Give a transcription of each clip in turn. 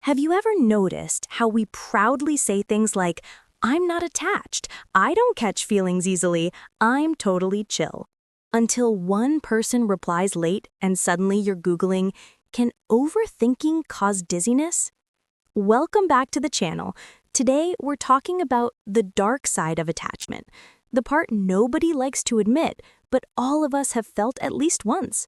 Have you ever noticed how we proudly say things like, "I'm not attached, I don't catch feelings easily, I'm totally chill," until one person replies late and suddenly you're Googling, "Can overthinking cause dizziness?" Welcome back to the channel. Today, we're talking about the dark side of attachment, the part nobody likes to admit, but all of us have felt at least once.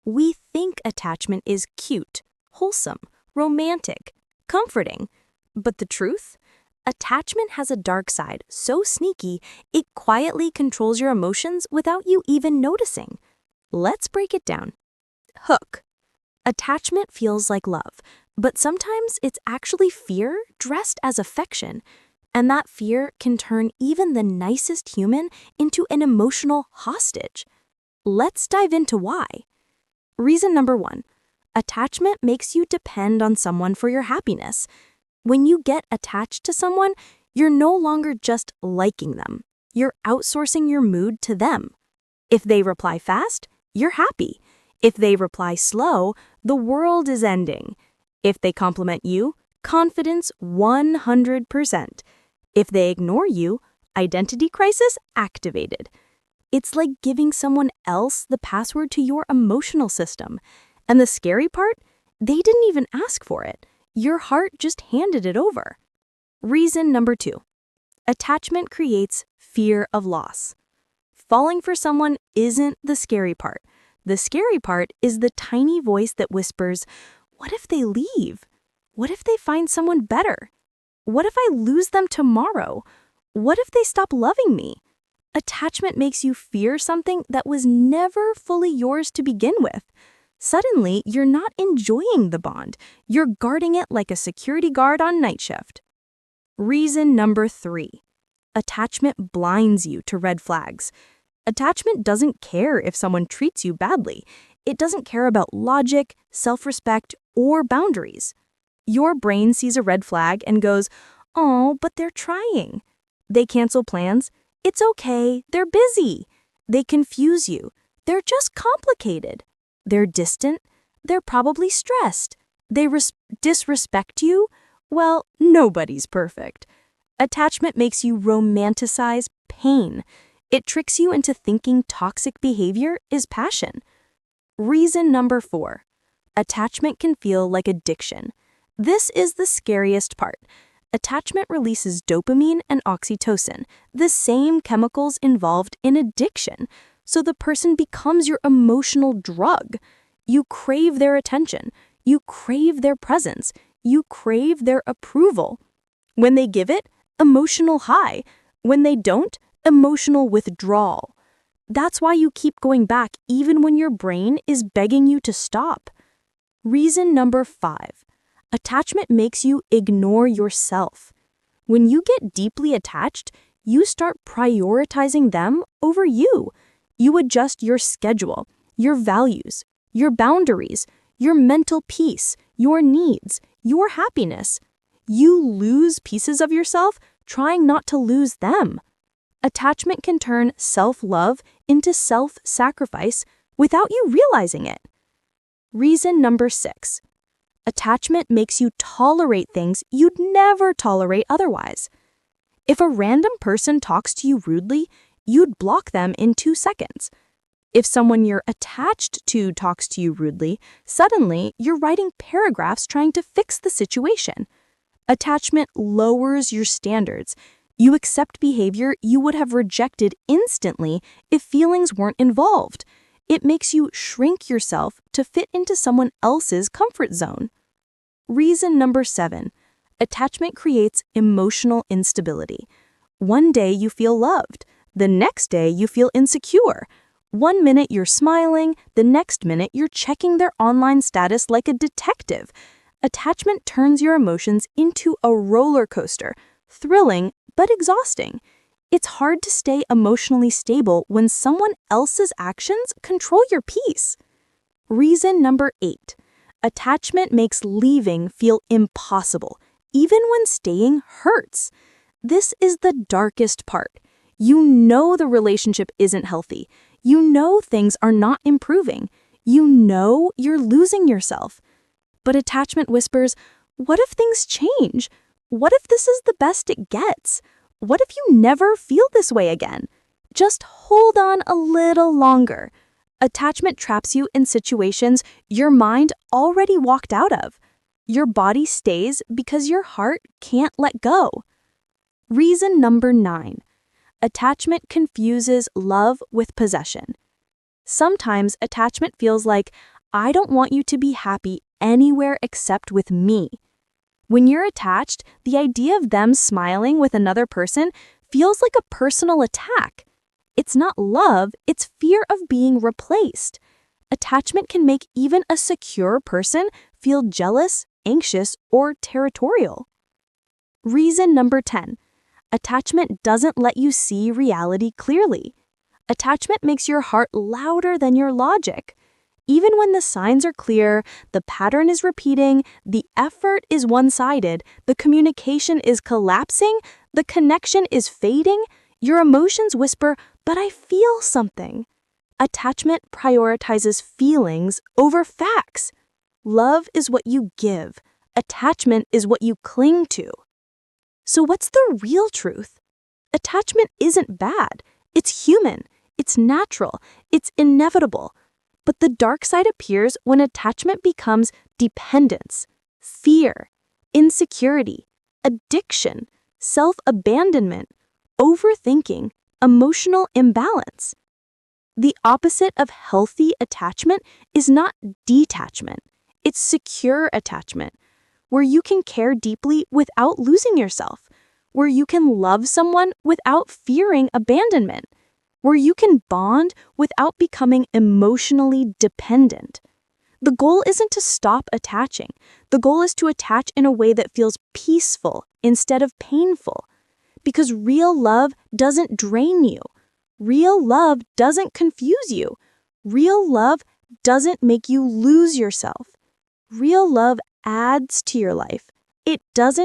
We think attachment is cute, wholesome, romantic, comforting. But the truth? Attachment has a dark side so sneaky, it quietly controls your emotions without you even noticing. Let's break it down. Hook. Attachment feels like love, but sometimes it's actually fear dressed as affection. And that fear can turn even the nicest human into an emotional hostage. Let's dive into why. Reason number 1. Attachment makes you depend on someone for your happiness. When you get attached to someone, you're no longer just liking them. You're outsourcing your mood to them. If they reply fast, you're happy. If they reply slow, the world is ending. If they compliment you, confidence 100%. If they ignore you, identity crisis activated. It's like giving someone else the password to your emotional system. And the scary part? They didn't even ask for it. Your heart just handed it over. Reason number 2. Attachment creates fear of loss. Falling for someone isn't the scary part. The scary part is the tiny voice that whispers, "What if they leave? What if they find someone better? What if I lose them tomorrow? What if they stop loving me?" Attachment makes you fear something that was never fully yours to begin with. Suddenly, you're not enjoying the bond. You're guarding it like a security guard on night shift. Reason number 3. Attachment blinds you to red flags. Attachment doesn't care if someone treats you badly. It doesn't care about logic, self-respect, or boundaries. Your brain sees a red flag and goes, "Oh, but they're trying." They cancel plans. "It's okay, they're busy." They confuse you. "They're just complicated." They're distant. They're probably stressed. They disrespect you. Well, nobody's perfect. Attachment makes you romanticize pain. It tricks you into thinking toxic behavior is passion. Reason number 4. Attachment can feel like addiction. This is the scariest part. Attachment releases dopamine and oxytocin, the same chemicals involved in addiction. So the person becomes your emotional drug. You crave their attention. You crave their presence. You crave their approval. When they give it, emotional high. When they don't, emotional withdrawal. That's why you keep going back even when your brain is begging you to stop. Reason number 5. Attachment makes you ignore yourself. When you get deeply attached, you start prioritizing them over you. You adjust your schedule, your values, your boundaries, your mental peace, your needs, your happiness. You lose pieces of yourself trying not to lose them. Attachment can turn self-love into self-sacrifice without you realizing it. Reason number 6. Attachment makes you tolerate things you'd never tolerate otherwise. If a random person talks to you rudely, you'd block them in 2 seconds. If someone you're attached to talks to you rudely, suddenly you're writing paragraphs trying to fix the situation. Attachment lowers your standards. You accept behavior you would have rejected instantly if feelings weren't involved. It makes you shrink yourself to fit into someone else's comfort zone. Reason number 7. Attachment creates emotional instability. One day you feel loved. The next day you feel insecure. One minute you're smiling, the next minute you're checking their online status like a detective. Attachment turns your emotions into a roller coaster, thrilling but exhausting. It's hard to stay emotionally stable when someone else's actions control your peace. Reason number 8. Attachment makes leaving feel impossible, even when staying hurts. This is the darkest part. You know the relationship isn't healthy. You know things are not improving. You know you're losing yourself. But attachment whispers, What if things change? What if this is the best it gets? What if you never feel this way again? Just hold on a little longer. Attachment traps you in situations your mind already walked out of. Your body stays because your heart can't let go. Reason number 9. Attachment confuses love with possession. Sometimes attachment feels like, I don't want you to be happy anywhere except with me. When you're attached, the idea of them smiling with another person feels like a personal attack. It's not love, it's fear of being replaced. Attachment can make even a secure person feel jealous, anxious, or territorial. Reason number 10. Attachment doesn't let you see reality clearly. Attachment makes your heart louder than your logic. Even when the signs are clear, the pattern is repeating, the effort is one-sided, the communication is collapsing, the connection is fading, your emotions whisper, but I feel something. Attachment prioritizes feelings over facts. Love is what you give. Attachment is what you cling to. So what's the real truth? Attachment isn't bad. It's human. It's natural. It's inevitable. But the dark side appears when attachment becomes dependence, fear, insecurity, addiction, self-abandonment, overthinking, emotional imbalance. The opposite of healthy attachment is not detachment. It's secure attachment, where you can care deeply without losing yourself, where you can love someone without fearing abandonment, where you can bond without becoming emotionally dependent. The goal isn't to stop attaching. The goal is to attach in a way that feels peaceful instead of painful. Because real love doesn't drain you. Real love doesn't confuse you. Real love doesn't make you lose yourself. Real love adds to your life. It doesn't